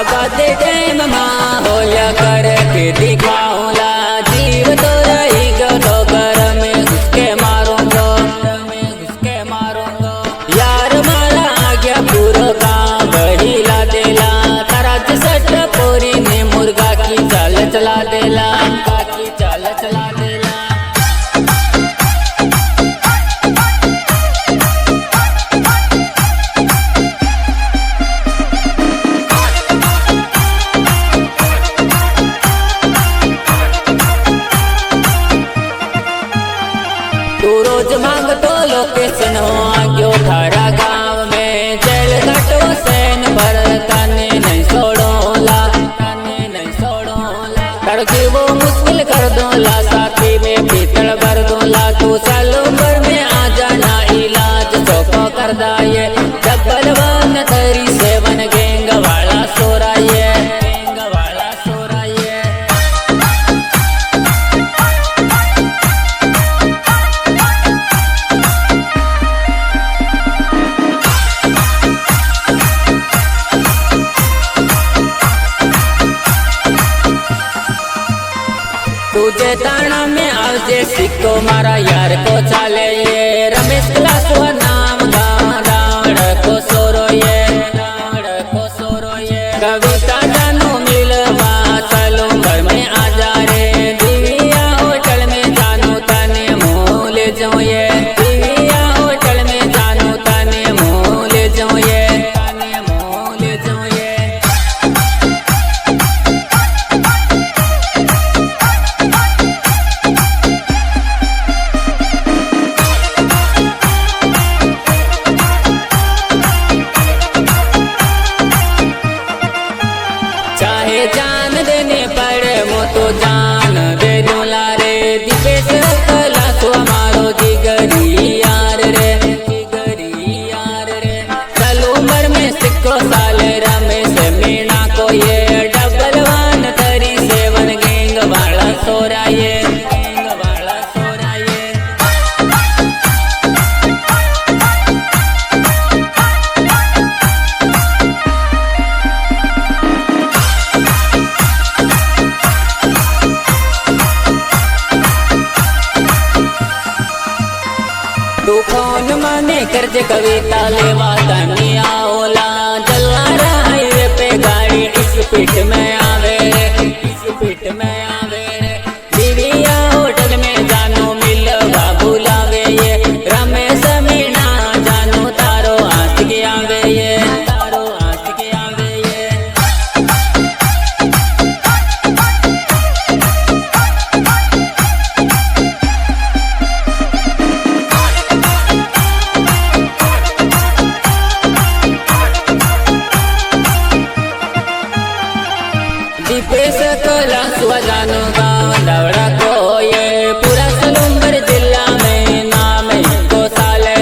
बदे टाइम माँ होया करके दिखाऊला जीव तो रही गो तो घर में घुसके मारूंगा यार मारा आज्ञा पूरा काम बहिला देला तारा सट पूरी ने मुर्गा की चाल चला देला तू रोज मांग तो लोकेशन हो आग्यो थारा गांव में जेल घटो सैन भरता ने नहीं छोड़ोला तड़की वो मुश्किल कर दोला साथी में पीतल भर दोला तू सालों भर में आ जाना इलाज चौको कर दाये डबल वन थरी सेवन गैंग वाला सोराये तुझे ताना में आवजे सिक्को मारा यार को चाले ये रमेश क्लास हुआ नाम गावड़ को सोरो ये कविता जानू मिलवा चलो घर में आ जा रे दिव्या होटल में जानू तने मोले जो ये दिव्या होटल में जानू तने मोले जो ये चाहे जान देने पड़े वो तो जान दे दूला रे दीपेश कला तो हमारो जिगरी यार रे चलो उम्र में सिक्को साले रमेश मीना को ये डबल वन थरी सेवन गैंग वाला सोरा ये तू कौन माने कर्ज कविता लेवा तनिया ओला जला हाईवे पे गाड़ी इस पीठ में आवे दिव्या होटल में जानो मिलवा बुलावे ये रमेश मीना जानो तारो आस के आवे ये दीपेश कला सुजानो गाँव दौड़ा को ये पूरा सलूम्बर जिला में नाम को साले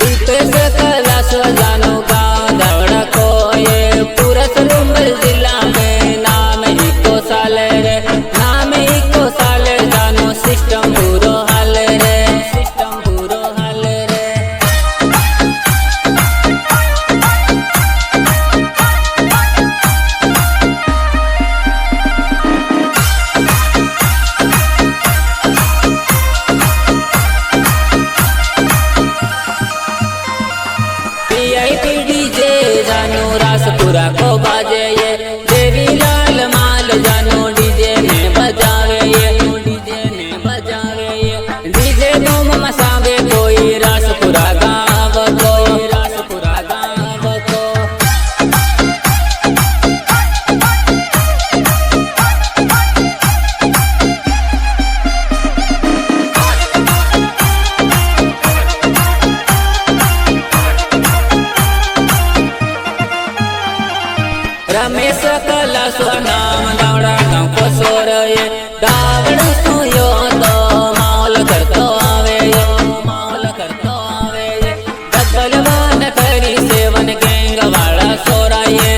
दीपेश कला सुजानो गाँव दौड़ा को ये पूरा सलूम्बर जिला में नाम को साले जानो सिस्टम पूरो हाल रे डीजे जानो रासपुरा को बाजे ये देवी लाल माल जानो डीजे में बजावे ये डीजे तुम मसावे कोई रासपुरा गाँव को रमेश कला नाम दावड़ा गाँव को सोर ये दावड़ सुयो तो माल करतो आवे डबल वन थरी सेवन गैंग वाला सोरा ये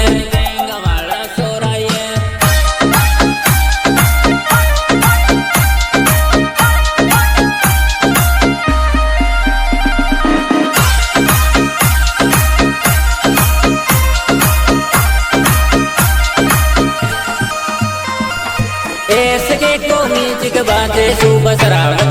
शुभ श्रावण